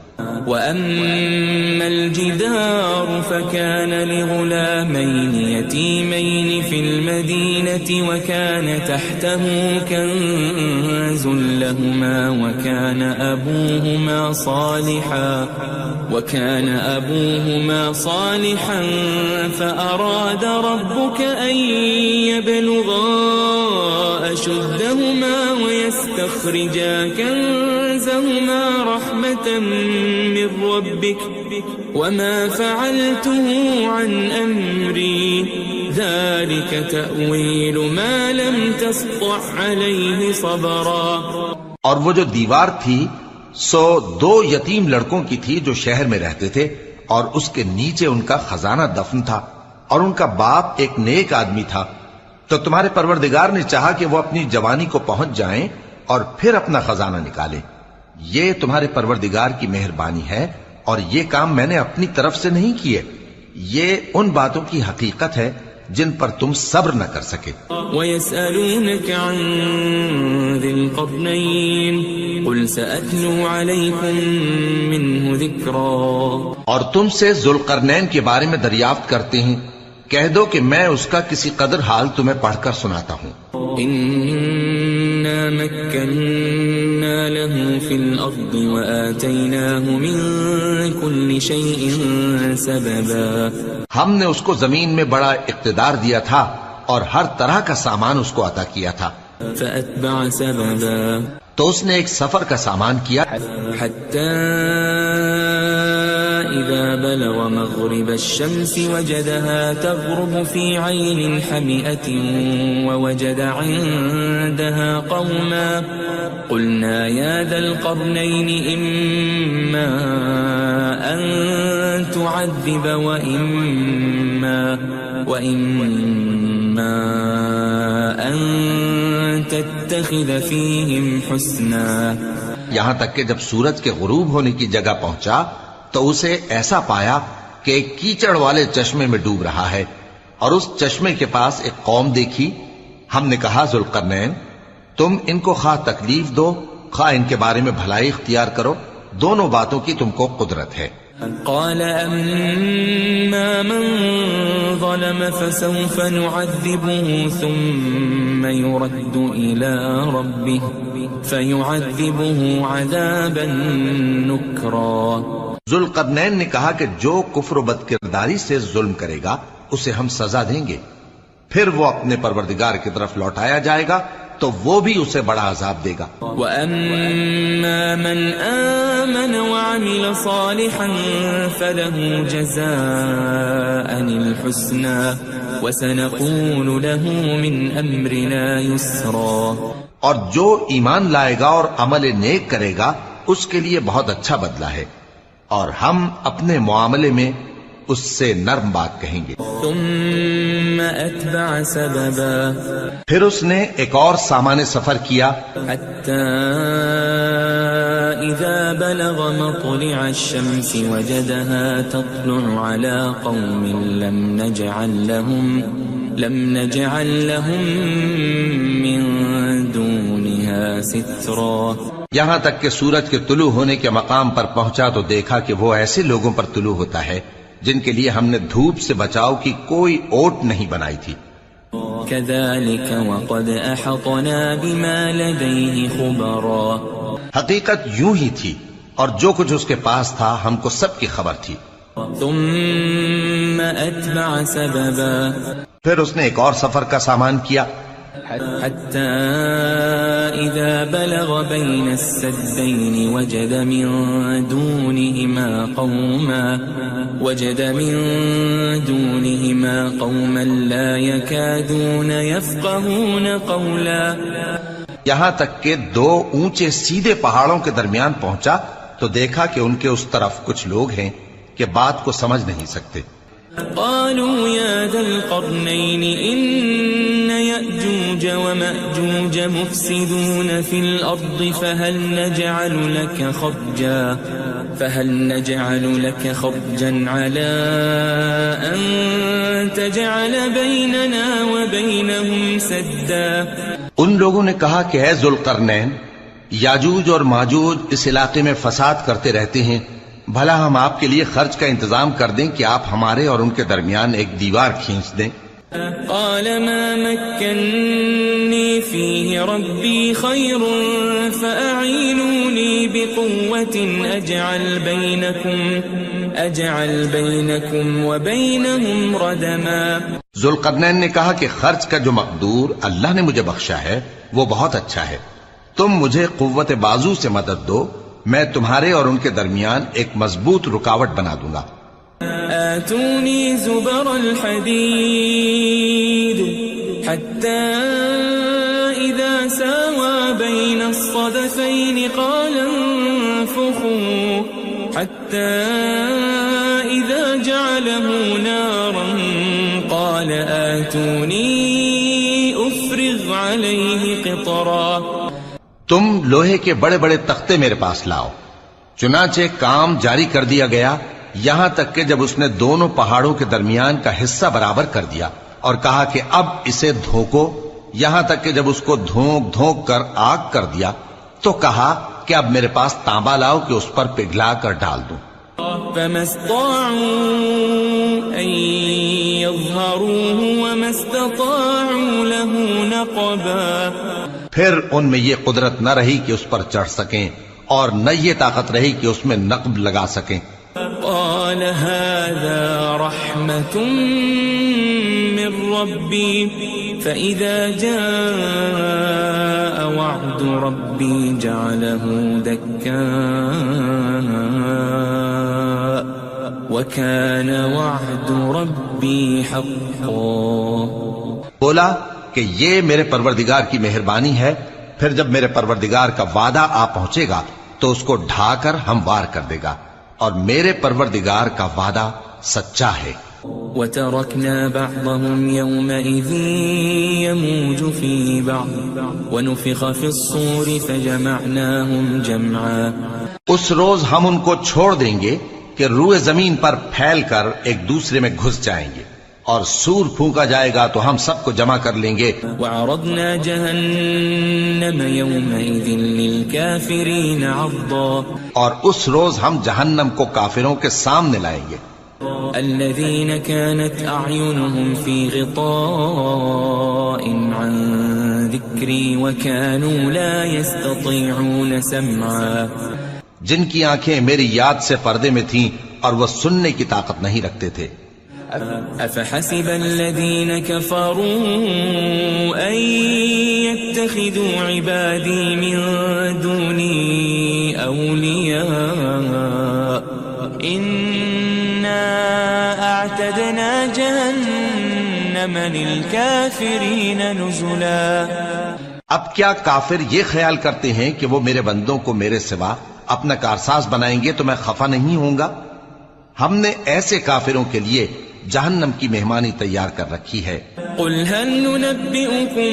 وَأَمَّا الْجِدَارُ فَكَانَ لِغُلَامَيْنِ يَتِيمَيْنِ فِي الْمَدِينَةِ وَكَانَ تَحْتَهُ كَنْزٌ لَهُمَا وَكَانَ أَبُوهُمَا صَالِحًا فَأَرَادَ رَبُّكَ أَنْ يَبْلُغَا أَشُدَّهُمَا وَيَسْتَخْرِجَا كَنْزَهُمَا رَحْمَةً من ربك وما فعلته عن أمري ذلك تأويل ما لم تسطع عليه صبرا. اور وہ جو دیوار تھی سو 2 یتیم لڑکوں کی تھی جو شہر میں رہتے تھے اور اس کے نیچے ان کا خزانہ دفن تھا اور ان کا باپ ایک نیک آدمی تھا. تو تمہارے پروردگار نے چاہا کہ وہ اپنی جوانی کو پہنچ جائیں اور پھر اپنا خزانہ نکالے. یہ تمہارے پروردگار کی مہربانی ہے اور یہ کام میں نے اپنی طرف سے نہیں کیے. یہ ان باتوں کی حقیقت ہے جن پر تم صبر نہ کر سکے. وَيَسْأَلُونَكَ عَنْ ذِي الْقَرْنَيْنِ قُلْ سَأَتْلُو عَلَيْكُمْ مِنْهُ ذِكْرًا. اور تم سے ذوالقرنین کے بارے میں دریافت کرتے ہیں، کہہ دو کہ میں اس کا کسی قدر حال تمہیں پڑھ کر سناتا ہوں. إِنَّا مَكَّنَّا لَهُ فِي الْأَرْضِ وَآتَيْنَاهُ مِنْ كُلِّ شَيْءٍ سَبَبًا. ہم نے اس کو زمین میں بڑا اقتدار دیا تھا اور ہر طرح کا سامان اس کو عطا کیا تھا. فَأَتْبَعَ سَبَبًا. تو اس نے ایک سفر کا سامان کیا حَتَّى إِذَا بَلَغَ مَغْرِبَ الشَّمْسِ وَجَدَهَا تَغْرُبُ فِي عَيْنٍ حَمِئَةٍ وَوَجَدَ عِندَهَا قَوْمًا قُلْنَا يَا ذَا الْقَرْنَيْنِ إِمَّا أَن تُعَذِّبَ وَإِمَّا أَن تَتَّخِذَ فِيهِمْ حُسْنًا. یہاں تک کہ جب سورج کے غروب ہونے کی جگہ پہنچا تو اسے ایسا پایا کہ ایک کیچڑ والے چشمے میں ڈوب رہا ہے اور اس چشمے کے پاس ایک قوم دیکھی. ہم نے کہا ذوالقرنین تم ان کو خواہ تکلیف دو خواہ ان کے بارے میں بھلائی اختیار کرو، دونوں باتوں کی تم کو قدرت ہے۔ قال أما من ظلم فسوف نعذبه ثم يرد إلى ربه فيعذبه عذابا نكرا۔ ذوالقرنین نے کہا کہ جو کفر و بد کرداری سے ظلم کرے گا اسے ہم سزا دیں گے، پھر وہ اپنے پروردگار کی طرف لوٹایا جائے گا تو وہ بھی اسے بڑا عذاب دے گا۔ وَأَمَّا مَنْ آمَنَ وَعَمِلَ صَالِحًا فَلَهُ جَزَاءً الْحُسْنَى وَسَنَقُولُ لَهُ مِنْ أَمْرِنَا يُسْرًا۔ اور جو ایمان لائے گا اور عمل نیک کرے گا اس کے لیے بہت اچھا بدلہ ہے، اور ہم اپنے معاملے میں اس سے نرم بات کہیں گے۔ ثم أتبع سببا، پھر اس نے ایک اور سامان سفر کیا، حتى إذا بلغ مطلع الشمس وجدها تطلع على قوم لم نجعل لهم من دونها سترا۔ یہاں تک کہ سورج کے طلوع ہونے کے مقام پر پہنچا تو دیکھا کہ وہ ایسے لوگوں پر طلوع ہوتا ہے جن کے لیے ہم نے دھوپ سے بچاؤ کی کوئی اوٹ نہیں بنائی تھی۔ كذلك وقد أحطنا بما لديه خبرا، حقیقت یوں ہی تھی اور جو کچھ اس کے پاس تھا ہم کو سب کی خبر تھی۔ ثم أتبع سببا، پھر اس نے ایک اور سفر کا سامان کیا، حتى إذا بلغ بين السدين وجد من دونهما قوما لا يكادون يفقهون قولا۔ یہاں تک کہ دو اونچے سیدھے پہاڑوں کے درمیان پہنچا تو دیکھا کہ ان کے اس طرف کچھ لوگ ہیں کہ بات کو سمجھ نہیں سکتے۔ قالوا يا ذا القرنين إن يأجوج ومأجوج مفسدون في الأرض فهل نجعل لك خرجا على أن تجعل بيننا وبينهم سدا۔ ان لوگوں نے کہا کہ اے ذوالقرنین، یاجوج اور ماجوج اس علاقے میں فساد کرتے رہتے ہیں، بھلا ہم آپ کے لیے خرچ کا انتظام کر دیں کہ آپ ہمارے اور ان کے درمیان ایک دیوار کھینچ دیں۔ قال ما مكنني فيه ربي خير فأعينوني بقوة أجعل بينكم وبينهم ردما۔ ذوالقرنین نے کہا کہ خرچ کا جو مقدور اللہ نے مجھے بخشا ہے وہ بہت اچھا ہے، تم مجھے قوت بازو سے مدد دو، میں تمہارے اور ان کے درمیان ایک مضبوط رکاوٹ بنا دوں گا۔ آتوني زبر الحديد حتى إذا ساوى بين الصدفين قال انفخوا حتى إذا جعله نارا قال آتوني أفرغ عليه قطرا۔ تم لوہے کے بڑے بڑے تختے میرے پاس لاؤ۔ چنانچہ کام جاری کر دیا گیا یہاں تک کہ جب اس نے دونوں پہاڑوں کے درمیان کا حصہ برابر کر دیا اور کہا کہ اب اسے دھوکو، یہاں تک کہ جب اس کو دھونک دھونک کر آگ کر دیا تو کہا کہ اب میرے پاس تانبا لاؤ کہ اس پر پگھلا کر ڈال دوں۔ فما استطاعوا أن يظهروه وما استطاعوا له نقبا۔ پھر ان میں یہ قدرت نہ رہی کہ اس پر چڑھ سکیں اور نہ یہ طاقت رہی کہ اس میں نقب لگا سکیں۔ قال هذا رحمة من ربي فإذا جاء وعد ربي جعله دكا وكان وعد ربي حقا۔ بولا کہ یہ میرے پروردگار کی مہربانی ہے، پھر جب میرے پروردگار کا وعدہ آ پہنچے گا تو اس کو ڈھا کر ہموار کر دے گا، اور میرے پروردگار کا وعدہ سچا ہے۔ وَتَرَكْنَا بَعْضَهُمْ يَوْمَئِذٍ يَمُوجُ فِي بَعْضٍ وَنُفِخَ فِي الصُّورِ فَجَمَعْنَاهُمْ جَمْعًا۔ اس روز ہم ان کو چھوڑ دیں گے کہ روئے زمین پر پھیل کر ایک دوسرے میں گھس جائیں گے، اور سور پھونکا جائے گا تو ہم سب کو جمع کر لیں گے. وعرضنا جهنم يومئذ للكافرين عرضا اور اس روز ہم جہنم کو کافروں کے سامنے لائیں گے. الذين كانت أعينهم في غطاء عن ذكري وكانوا لا يستطيعون سمعا جن کی آنکھیں میری یاد سے پردے میں تھیں اور وہ سننے کی طاقت نہیں رکھتے تھے. أفحسب الذين كفروا أن يتخذوا عبادي من دوني أولياء إنا أعتدنا جهنم للكافرين نزلا. اب کیا کافر یہ خیال کرتے ہیں کہ وہ میرے بندوں کو میرے سوا اپنا کارساز بنائیں گے تو میں خفا نہیں ہوں گا؟ ہم نے ایسے کافروں کے لیے جہنم کی مہمانی تیار کر رکھی ہے. قل هل ننبئكم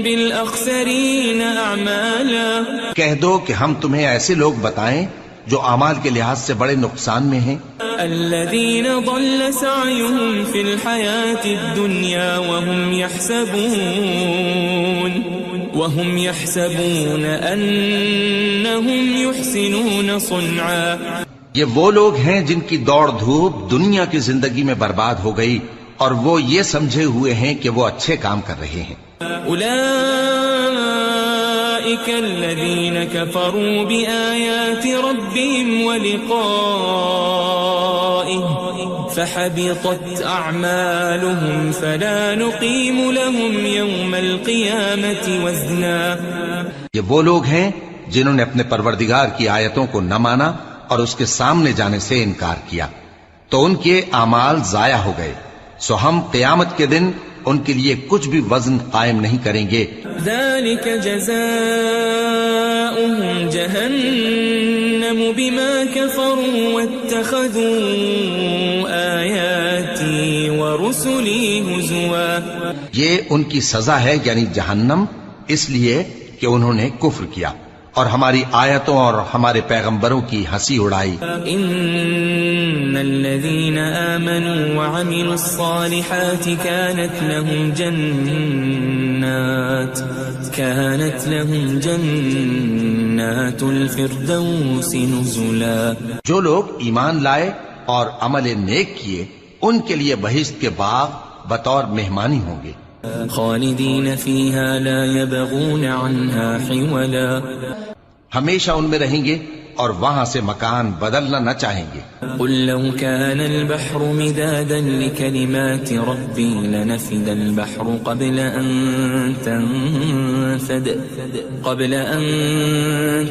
بالأخسرين أعمالا کہہ دو کہ ہم تمہیں ایسے لوگ بتائیں جو اعمال کے لحاظ سے بڑے نقصان میں ہیں. الذين ضل سعيهم في الحياة الدنيا وهم يحسبون أنهم يحسنون صنعا. یہ وہ لوگ ہیں جن کی دوڑ دھوپ دنیا کی زندگی میں برباد ہو گئی اور وہ یہ سمجھے ہوئے ہیں کہ وہ اچھے کام کر رہے ہیں. أولئك الذين كفروا بآيات ربهم ولقائه فحبطت أعمالهم فلا نقيم لهم يوم القيامة وزنا. یہ وہ لوگ ہیں جنہوں نے اپنے پروردگار کی آیتوں کو نہ مانا اور اس کے سامنے جانے سے انکار کیا تو ان کے اعمال ضائع ہو گئے، سو ہم قیامت کے دن ان کے لیے کچھ بھی وزن قائم نہیں کریں گے. ذلك جزاؤهم جهنم بما كفروا واتخذوا آياتي ورسلي هزوا. یہ ان کی سزا ہے یعنی جہنم، اس لیے کہ انہوں نے کفر کیا اور ہماری آیتوں اور ہمارے پیغمبروں کی ہنسی اڑائی. ان الذين آمنوا وعملوا الصالحات كانت لهم جنات الفردوس نزلا. جو لوگ ایمان لائے اور عمل نیک کیے ان کے لیے بہشت کے باغ بطور مہمانی ہوں گے. خالدین فیہا لا یبغون عنہا حولا. ہمیشہ ان میں رہیں گے اور وہاں سے مکان بدلنا نہ چاہیں گے. قل لو كان البحر مدادا لكلمات ربي لنفد البحر قبل أن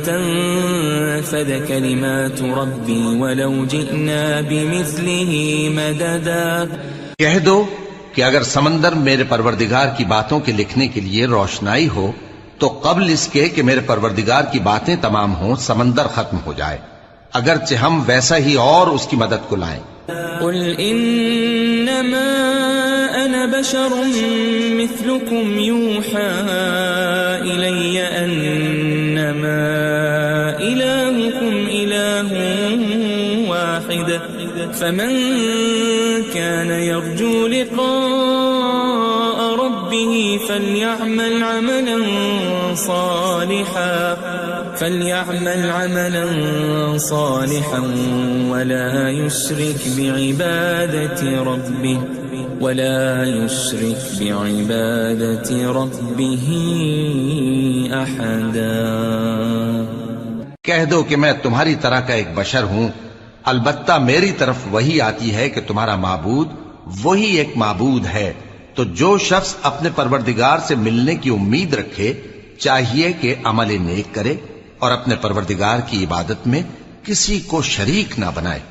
تنفد كلمات ربي ولو جئنا بمثله مددا. کہہ دو کہ اگر سمندر میرے پروردگار کی باتوں کے لکھنے کے لیے روشنائی ہو تو قبل اس کے کہ میرے پروردگار کی باتیں تمام ہوں سمندر ختم ہو جائے، اگرچہ ہم ویسا ہی اور اس کی مدد کو لائیں. قل انما انا بشر مثلكم يوحى الي انما الهكم اله واحد فمن كان يرجو لقاء ربه فليعمل عملا صالحا ولا يشرك بعبادة ربه أحدا. کہہ دو کہ میں تمہاری طرح کا ایک بشر ہوں، البتہ میری طرف وہی آتی ہے کہ تمہارا معبود وہی ایک معبود ہے. تو جو شخص اپنے پروردگار سے ملنے کی امید رکھے چاہیے کہ عمل نیک کرے اور اپنے پروردگار کی عبادت میں کسی کو شریک نہ بنائے.